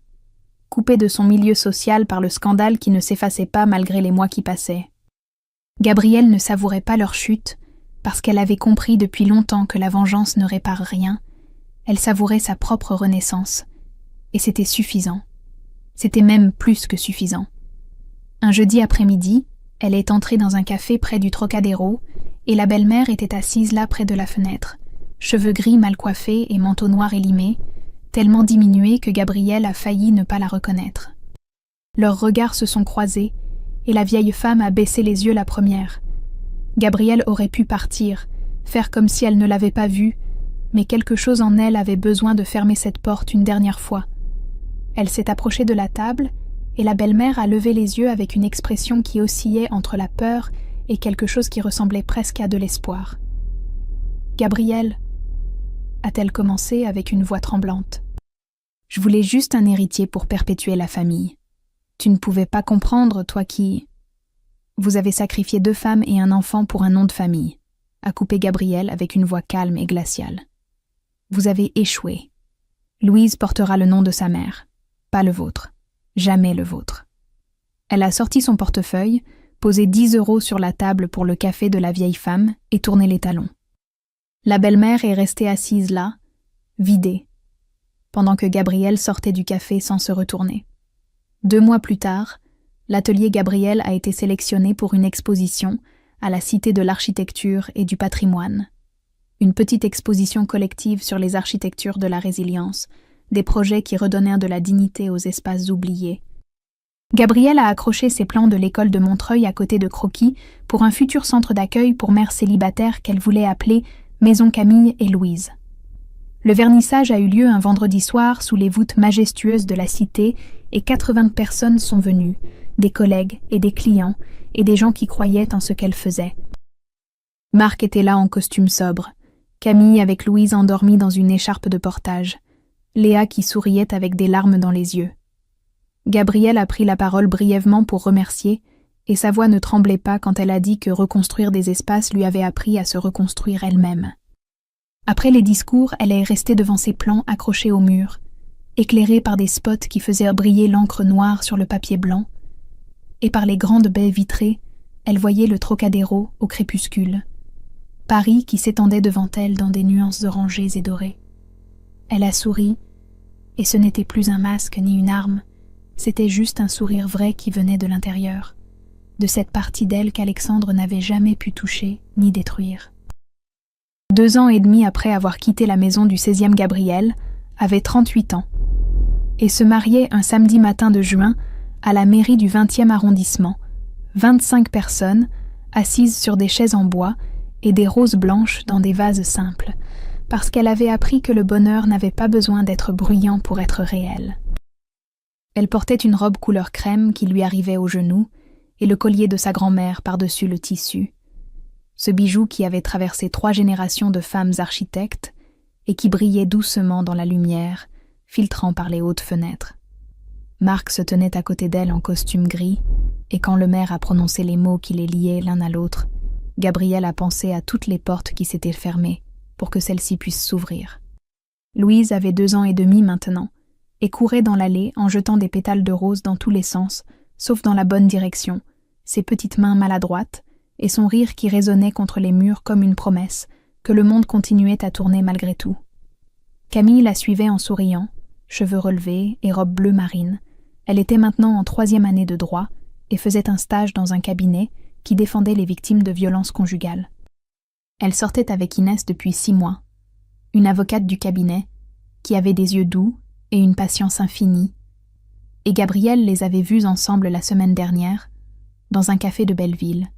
coupée de son milieu social par le scandale qui ne s'effaçait pas malgré les mois qui passaient. Gabrielle ne savourait pas leur chute, parce qu'elle avait compris depuis longtemps que la vengeance ne répare rien. Elle savourait sa propre renaissance, et c'était suffisant. C'était même plus que suffisant. Un jeudi après-midi, elle est entrée dans un café près du Trocadéro, et la belle-mère était assise là près de la fenêtre, cheveux gris mal coiffés et manteau noir élimé, tellement diminué que Gabrielle a failli ne pas la reconnaître. Leurs regards se sont croisés, et la vieille femme a baissé les yeux la première. Gabrielle aurait pu partir, faire comme si elle ne l'avait pas vue, mais quelque chose en elle avait besoin de fermer cette porte une dernière fois. Elle s'est approchée de la table, et la belle-mère a levé les yeux avec une expression qui oscillait entre la peur et quelque chose qui ressemblait presque à de l'espoir. « Gabrielle » a-t-elle commencé avec une voix tremblante. « Je voulais juste un héritier pour perpétuer la famille. Tu ne pouvais pas comprendre, toi qui... Vous avez sacrifié 2 femmes et un enfant pour un nom de famille, » a coupé Gabrielle avec une voix calme et glaciale. « Vous avez échoué. Louise portera le nom de sa mère, pas le vôtre. Jamais le vôtre. » Elle a sorti son portefeuille, posé 10 € sur la table pour le café de la vieille femme et tourné les talons. La belle-mère est restée assise là, vidée, pendant que Gabrielle sortait du café sans se retourner. 2 mois plus tard, l'atelier Gabrielle a été sélectionné pour une exposition à la Cité de l'Architecture et du Patrimoine. Une petite exposition collective sur les architectures de la résilience, des projets qui redonnèrent de la dignité aux espaces oubliés. Gabrielle a accroché ses plans de l'école de Montreuil à côté de croquis pour un futur centre d'accueil pour mères célibataires qu'elle voulait appeler Maison Camille et Louise. Le vernissage a eu lieu un vendredi soir sous les voûtes majestueuses de la cité et 80 personnes sont venues, des collègues et des clients et des gens qui croyaient en ce qu'elle faisait. Marc était là en costume sobre, Camille avec Louise endormie dans une écharpe de portage, Léa qui souriait avec des larmes dans les yeux. Gabrielle a pris la parole brièvement pour remercier, et sa voix ne tremblait pas quand elle a dit que reconstruire des espaces lui avait appris à se reconstruire elle-même. Après les discours, elle est restée devant ses plans accrochés au mur, éclairée par des spots qui faisaient briller l'encre noire sur le papier blanc, et par les grandes baies vitrées, elle voyait le Trocadéro au crépuscule, Paris qui s'étendait devant elle dans des nuances orangées et dorées. Elle a souri, et ce n'était plus un masque ni une arme, c'était juste un sourire vrai qui venait de l'intérieur, de cette partie d'elle qu'Alexandre n'avait jamais pu toucher ni détruire. 2 ans et demi après avoir quitté la maison du 16e Gabrielle, avait 38 ans, et se mariait un samedi matin de juin à la mairie du 20e arrondissement, 25 personnes assises sur des chaises en bois et des roses blanches dans des vases simples, parce qu'elle avait appris que le bonheur n'avait pas besoin d'être bruyant pour être réel. Elle portait une robe couleur crème qui lui arrivait aux genoux et le collier de sa grand-mère par-dessus le tissu. Ce bijou qui avait traversé 3 générations de femmes architectes et qui brillait doucement dans la lumière, filtrant par les hautes fenêtres. Marc se tenait à côté d'elle en costume gris, et quand le maire a prononcé les mots qui les liaient l'un à l'autre, Gabrielle a pensé à toutes les portes qui s'étaient fermées pour que celles-ci puissent s'ouvrir. Louise avait 2 ans et demi maintenant, et courait dans l'allée en jetant des pétales de rose dans tous les sens, sauf dans la bonne direction, ses petites mains maladroites, et son rire qui résonnait contre les murs comme une promesse, que le monde continuait à tourner malgré tout. Camille la suivait en souriant, cheveux relevés et robe bleue marine. Elle était maintenant en 3e année de droit et faisait un stage dans un cabinet qui défendait les victimes de violences conjugales. Elle sortait avec Inès depuis 6 mois, une avocate du cabinet, qui avait des yeux doux et une patience infinie, et Gabrielle les avait vus ensemble la semaine dernière, dans un café de Belleville.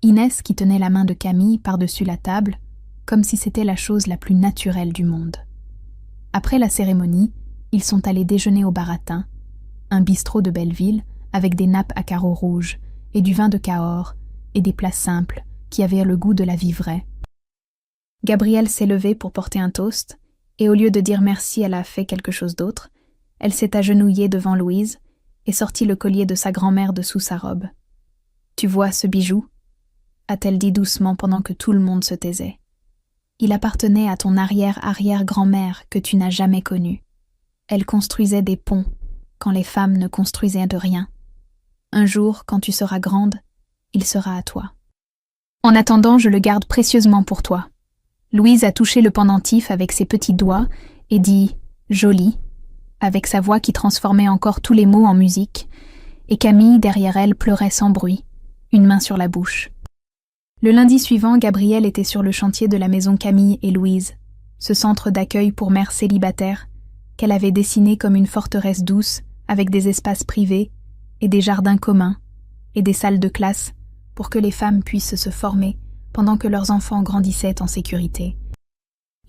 Inès qui tenait la main de Camille par-dessus la table, comme si c'était la chose la plus naturelle du monde. Après la cérémonie, ils sont allés déjeuner au Baratin, un bistrot de Belleville avec des nappes à carreaux rouges et du vin de Cahors et des plats simples qui avaient le goût de la vie vraie. Gabrielle s'est levée pour porter un toast, et au lieu de dire merci, elle a fait quelque chose d'autre. Elle s'est agenouillée devant Louise et sortit le collier de sa grand-mère de sous sa robe. « Tu vois ce bijou ?» a-t-elle dit doucement pendant que tout le monde se taisait. « Il appartenait à ton arrière-arrière-grand-mère que tu n'as jamais connue. Elle construisait des ponts, quand les femmes ne construisaient de rien. Un jour, quand tu seras grande, il sera à toi. En attendant, je le garde précieusement pour toi. Louise a touché le pendentif avec ses petits doigts et dit « Joli » avec sa voix qui transformait encore tous les mots en musique, et Camille, derrière elle, pleurait sans bruit, une main sur la bouche. Le lundi suivant, Gabrielle était sur le chantier de la maison Camille et Louise, ce centre d'accueil pour mères célibataires qu'elle avait dessiné comme une forteresse douce avec des espaces privés et des jardins communs et des salles de classe pour que les femmes puissent se former pendant que leurs enfants grandissaient en sécurité.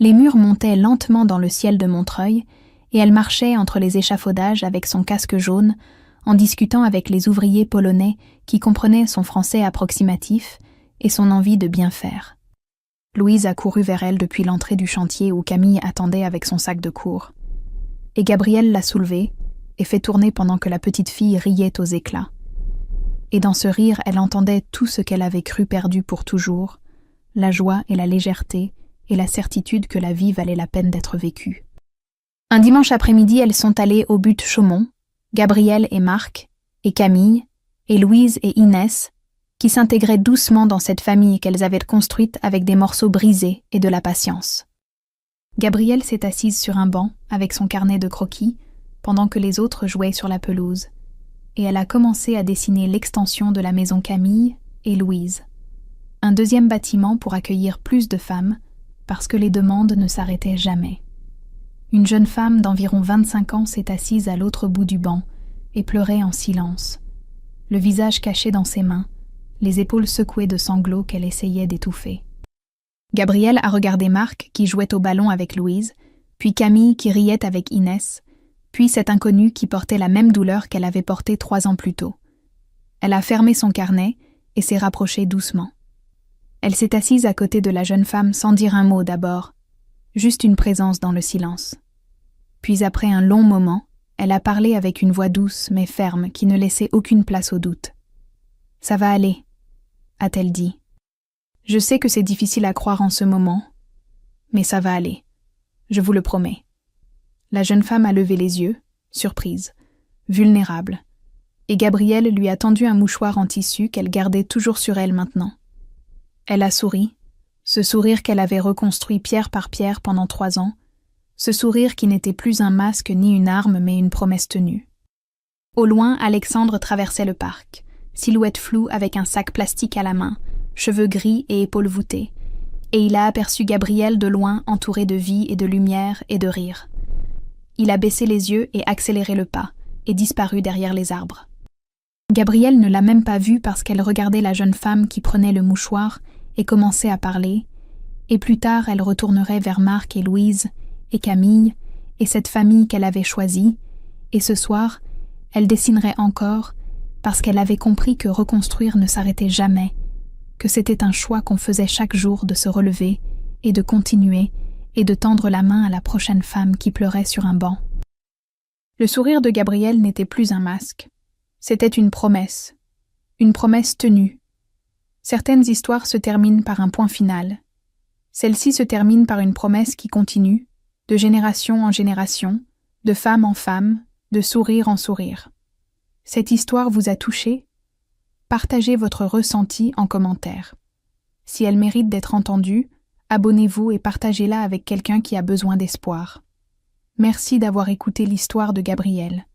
Les murs montaient lentement dans le ciel de Montreuil et elle marchait entre les échafaudages avec son casque jaune en discutant avec les ouvriers polonais qui comprenaient son français approximatif et son envie de bien faire. Louise a couru vers elle depuis l'entrée du chantier où Camille attendait avec son sac de cours. Et Gabrielle l'a soulevée et fait tourner pendant que la petite fille riait aux éclats. Et dans ce rire, elle entendait tout ce qu'elle avait cru perdu pour toujours, la joie et la légèreté et la certitude que la vie valait la peine d'être vécue. Un dimanche après-midi, elles sont allées au but Chaumont, Gabrielle et Marc, et Camille, et Louise et Inès, qui s'intégraient doucement dans cette famille qu'elles avaient construite avec des morceaux brisés et de la patience. Gabrielle s'est assise sur un banc avec son carnet de croquis pendant que les autres jouaient sur la pelouse, et elle a commencé à dessiner l'extension de la maison Camille et Louise. Un deuxième bâtiment pour accueillir plus de femmes, parce que les demandes ne s'arrêtaient jamais. Une jeune femme d'environ 25 ans s'est assise à l'autre bout du banc et pleurait en silence, le visage caché dans ses mains, les épaules secouées de sanglots qu'elle essayait d'étouffer. Gabrielle a regardé Marc qui jouait au ballon avec Louise, puis Camille qui riait avec Inès, puis cet inconnu qui portait la même douleur qu'elle avait portée 3 ans plus tôt. Elle a fermé son carnet et s'est rapprochée doucement. Elle s'est assise à côté de la jeune femme sans dire un mot d'abord, juste une présence dans le silence. Puis après un long moment, elle a parlé avec une voix douce mais ferme qui ne laissait aucune place au doute. « Ça va aller », a-t-elle dit. « Je sais que c'est difficile à croire en ce moment, mais ça va aller, je vous le promets. » La jeune femme a levé les yeux, surprise, vulnérable, et Gabrielle lui a tendu un mouchoir en tissu qu'elle gardait toujours sur elle maintenant. Elle a souri, ce sourire qu'elle avait reconstruit pierre par pierre pendant 3 ans, ce sourire qui n'était plus un masque ni une arme mais une promesse tenue. Au loin, Alexandre traversait le parc, silhouette floue avec un sac plastique à la main, cheveux gris et épaules voûtées, et il a aperçu Gabrielle de loin entourée de vie et de lumière et de rire. Il a baissé les yeux et accéléré le pas, et disparu derrière les arbres. Gabrielle ne l'a même pas vue parce qu'elle regardait la jeune femme qui prenait le mouchoir et commençait à parler, et plus tard elle retournerait vers Marc et Louise, et Camille, et cette famille qu'elle avait choisie, et ce soir, elle dessinerait encore, parce qu'elle avait compris que reconstruire ne s'arrêtait jamais, que c'était un choix qu'on faisait chaque jour de se relever, et de continuer, et de tendre la main à la prochaine femme qui pleurait sur un banc. Le sourire de Gabrielle n'était plus un masque, c'était une promesse tenue. Certaines histoires se terminent par un point final. Celle-ci se termine par une promesse qui continue, de génération en génération, de femme en femme, de sourire en sourire. Cette histoire vous a touché? Partagez votre ressenti en commentaire. Si elle mérite d'être entendue, abonnez-vous et partagez-la avec quelqu'un qui a besoin d'espoir. Merci d'avoir écouté l'histoire de Gabrielle.